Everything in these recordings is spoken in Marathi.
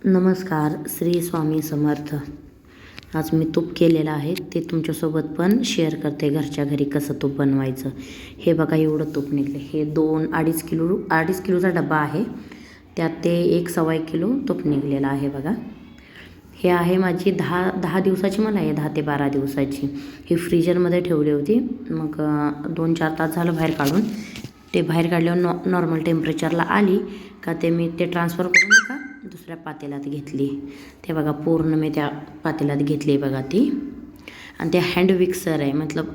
नमस्कार. श्री स्वामी समर्थ. आज मी तूप केलेलं आहे ते तुमच्यासोबत पण शेअर करते. घरच्या घरी कसं तूप बनवायचं. हे बघा एवढं तूप निघले. हे 2-2.5 किलोचा डबा आहे. त्यात ते 1-1.25 किलो तूप निघलेलं आहे बघा. हे आहे माझी 10 दिवसाची, मला आहे 10 ते 12 दिवसाची. ही फ्रीजरमध्ये ठेवली होती. मग 2-4 तास झालं बाहेर काढून. ते बाहेर काढल्यावर नॉर्मल टेम्परेचरला आली का मी ते ट्रान्सफर करून का दुसऱ्या पातेल्यात घेतली. ते बघा पूर्ण मी त्या पातेल्यात घेतली बघा ती. आणि ते हँड मिक्सर आहे, मतलब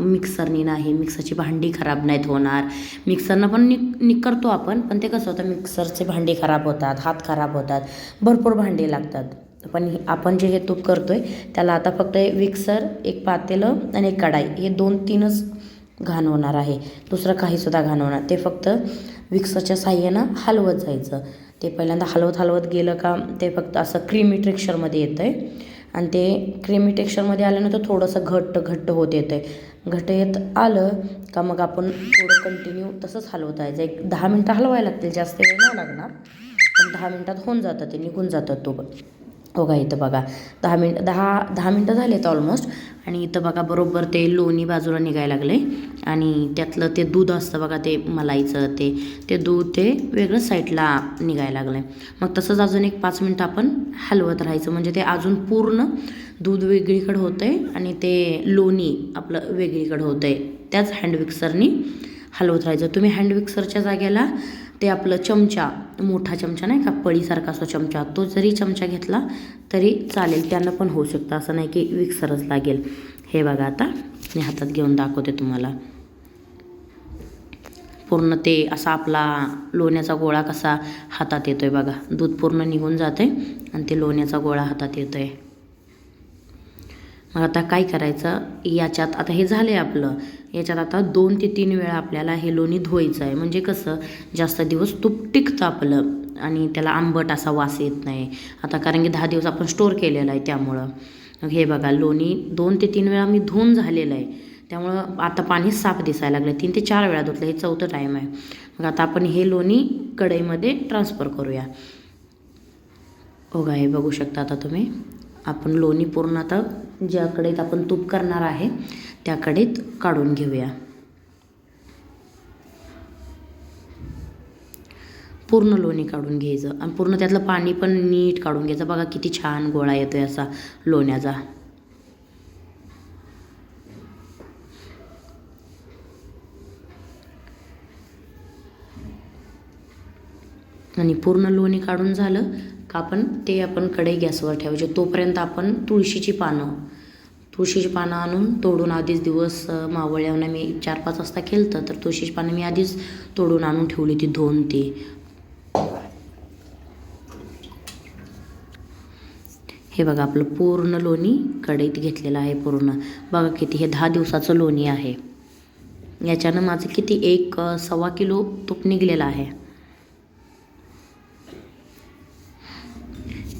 मिक्सरनी नाही, मिक्सरची भांडी खराब नाहीत होणार. मिक्सरनं पण करतो आपण, पण ते कसं होतं मिक्सरचे भांडी खराब होतात, हात खराब होतात, भरपूर भांडी लागतात. पण आपण जे हे तूप करतो आहे त्याला आता फक्त मिक्सर, एक पातेलं आणि एक कढाई, हे 2-3च घाण होणार आहे. दुसरं काहीसुद्धा घाण होणार. ते फक्त मिक्सरच्या साह्यानं हलवत जायचं. ते पहिल्यांदा हलवत गेलं का ते फक्त असं क्रीमी टेक्स्चरमध्ये येतं आहे. आणि ते क्रीमी टेक्स्चरमध्ये आल्यानंतर थोडंसं घट्ट होत येतं आहे. घट्ट येत आलं का मग आपण थोडं कंटिन्यू तसंच हलवत जायचं. एक 10 मिनटं हलवायला लागतील, जास्त वेळ नाही लागणार. पण 10 मिनटात होऊन जातं, ते निघून जातं तूप. हो का, इथं बघा 10 मिनटं झालेत ऑलमोस्ट. आणि इथं बघा बरोबर ते लोणी बाजूला निघायला लागले. आणि त्यातलं ते दूध असतं बघा, ते मलाईचं ते दूध ते वेगळं साईडला निघायला लागलं आहे. मग तसंच अजून एक 5 मिनटं आपण हलवत राहायचं. म्हणजे ते अजून पूर्ण दूध वेगळीकडं होतं आहे आणि ते लोणी आपलं वेगळीकडं होतं आहे. त्याच हँड मिक्सरनी हलवत राहायचं. तुम्ही हँड मिक्सरच्या जागेला ते आपलं चमचा, मोठा चमचा नाही का, पळीसारखा असतो चमचा, तो जरी चमचा घेतला तरी चालेल. त्यानं पण होऊ शकतं, असं नाही की मिक्सरच लागेल. हे बघा आता मी हातात घेऊन दाखवते तुम्हाला. पूर्ण ते असा आपला लोण्याचा गोळा कसा हातात येतो आहे बघा. दूध पूर्ण निघून जाते आणि ते लोण्याचा गोळा हातात येतो आहे. मग आता काय करायचं, याच्यात आता हे झालं आहे आपलं. याच्यात आता 2 ते 3 वेळा आपल्याला हे लोणी धुवायचं आहे. म्हणजे कसं जास्त दिवस तूप टिकतं आपलं आणि त्याला आंबट असा वास येत नाही. आता कारण की 10 दिवस आपण स्टोअर केलेलं आहे त्यामुळं. मग हे बघा लोणी 2 ते 3 वेळा मी धुवून झालेलं आहे. त्यामुळं आता पाणी साफ दिसायला लागलं. 3 ते 4 वेळा धुतलं, हे 4थं टाईम आहे. मग आता आपण हे लोणी कढईमध्ये ट्रान्सफर करूया. बघा हे बघू शकता आता तुम्ही. आपण लोणी पूर्ण आता ज्या कढईत आपण तूप करणार आहे त्या कढईत काढून घेऊया. पूर्ण लोणी काढून घ्यायचं आणि पूर्ण त्यातलं पाणी पण नीट काढून घ्यायचं. बघा किती छान गोळा येतोय असा लोण्याचा. आणि पूर्ण लोणी काढून झालं का आपण कढई गॅसवर ठेवायची. तोपर्यंत आपण तुळशीची पानं आणून तोडून आधीच दिवस मावळल्यावर मी 4-5 वाजता केलं तर तुळशीची पानं मी आधीच तोडून आणून ठेवली ती धुवून ती. हे बघा आपलं पूर्ण लोणी कढईत घेतलेलं आहे पूर्ण. बघा किती, हे 10 दिवसाचं लोणी आहे. याच्यानं माझं किती 1-1.25 किलो तूप निघलेलं आहे.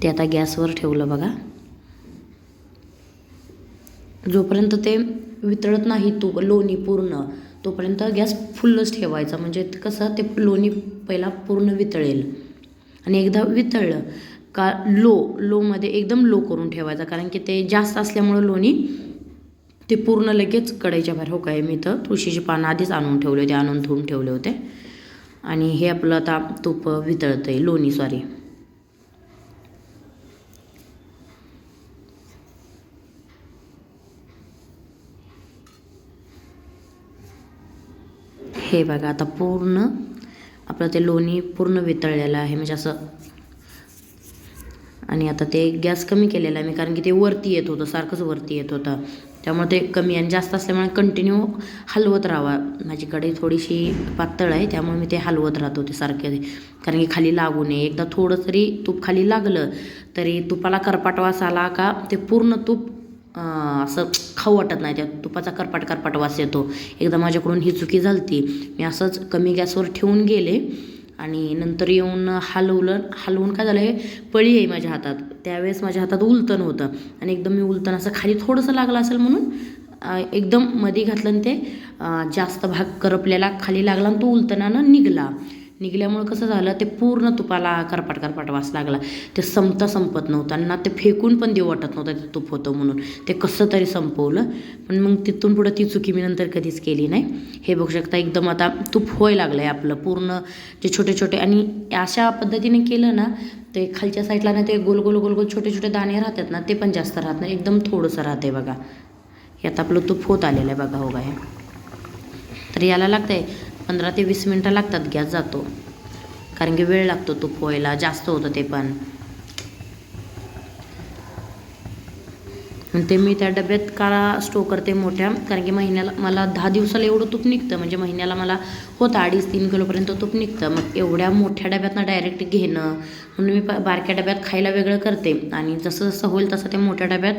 ते आता गॅसवर ठेवलं बघा. जोपर्यंत ते वितळत नाही लोणी पूर्ण, तोपर्यंत गॅस फुल्लच ठेवायचा. म्हणजे कसं ते लोणी पहिला पूर्ण वितळेल. आणि एकदा वितळलं का लोमध्ये एकदम लो करून ठेवायचा. कारण की ते जास्त असल्यामुळं लोणी ते पूर्ण लगेच कढईच्या बाहेर. हो काय, मी तर तुळशीची पानं आधीच आणून ठेवले होते, आणून धुवून ठेवले होते. आणि हे आपलं आता तूप वितळतं आहे, लोणी सॉरी. हे बघा आता पूर्ण आपलं ते लोणी पूर्ण वितळलेलं आहे, म्हणजे असं. आणि आता ते गॅस कमी केलेला आहे मी, कारण की ते वरती येत होतं, सारखंच वरती येत होतं. त्यामुळे ते कमी आणि जास्त असल्यामुळे कंटिन्यू हलवत राहावा. माझी कढई थोडीशी पातळ आहे त्यामुळे मी ते हलवत राहतो ते सारखे, कारण की खाली लागू नये. एकदा थोडं तरी तूप खाली लागलं तरी तुपाला करपाट वास आला का ते पूर्ण तूप असं खाऊ वाटत नाही. त्या तुपाचा करपाट वास येतो. एकदा माझ्याकडून ही चुकी झाली. मी असंच कमी गॅसवर ठेवून गेले आणि नंतर येऊन हलवून काय झालं, हे पळी आहे माझ्या हातात. त्यावेळेस माझ्या हातात उलटण होतं आणि एकदम मी उलटण असं खाली थोडंसं लागलं असेल म्हणून एकदम मध्ये घातलं आणि ते जास्त भाग करपलेला खाली लागला आणि तो उलटणानं निघाला. निघल्यामुळं कसं झालं, ते पूर्ण तुपाला करपाट वास लागला. ते संपत नव्हतं आणि ना ते फेकून पण देऊ वाटत नव्हतं ते तूप होतं म्हणून. ते कसं तरी संपवलं. पण मग तिथून पुढं ती चुकी मी नंतर कधीच केली नाही. हे बघू शकता एकदम आता तूप व्हायला लागलं आहे आपलं पूर्ण. जे छोटे आणि अशा पद्धतीने केलं ना, ते खालच्या साईडला ना ते गोल छोटे दाणे राहतात ना, ते पण जास्त राहत नाही, एकदम थोडंसं राहते बघा. हे आता आपलं तूप होत आलेलं आहे बघा. हो काय, तर याला लागतं आहे 15 ते 20 मिनटं लागतात, गॅस जातो. कारण की वेळ लागतो तूप व्हायला, जास्त होतं ते पण. ते मी त्या डब्यात का स्टोर करते मोठ्या, कारण की महिन्याला मला 10 दिवसाला एवढं तूप निघतं. म्हणजे महिन्याला मला होतं 2.5-3 किलोपर्यंत तूप निघतं. मग एवढ्या मोठ्या डब्यातनं डायरेक्ट घेणं, म्हणून मी बारक्या डब्यात खायला वेगळं करते आणि जसं होईल तसं ते मोठ्या डब्यात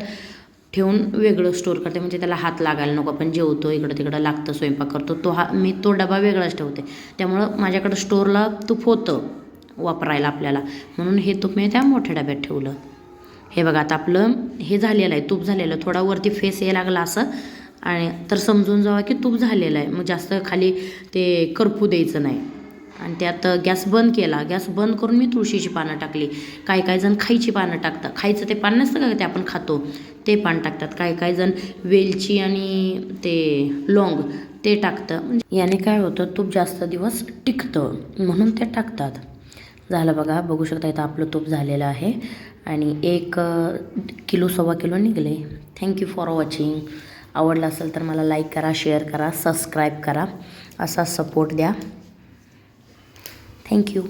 ठेवून वेगळं स्टोर करते. म्हणजे त्याला हात लागायला नको. आपण जेवतो इकडं तिकडं लागतं, स्वयंपाक करतो, मी तो डबा वेगळाच ठेवते. त्यामुळं माझ्याकडं स्टोरला तूप होतं वापरायला आपल्याला, म्हणून हे तूप मी त्या मोठ्या डब्यात ठेवलं. हे बघा आता आपलं हे झालेलं आहे, तूप झालेलं. थोडा वरती फेस यायला लागला असं, आणि तर समजून जावा की तूप झालेलं आहे. मग जास्त खाली ते करपू द्यायचं नाही. आणि त्यात गॅस बंद केला. गॅस बंद करून मी तुळशीची पानं टाकली. काही जण खायची पानं टाकतात. खायचं ते पान नसतं का ते आपण खातो, ते पान टाकतात. काही जण वेलची आणि ते लॉंग ते टाकतं. म्हणजे याने काय होतं, तूप जास्त दिवस टिकतं म्हणून ते टाकतात. झालं बघा, बघू शकता इथं आपलं तूप झालेलं आहे आणि 1 किलो 1.25 किलो निघले. Thank you for watching. आवडलं असेल तर मला लाईक करा, शेअर करा, सबस्क्राईब करा. असा सपोर्ट द्या. थँक्यू.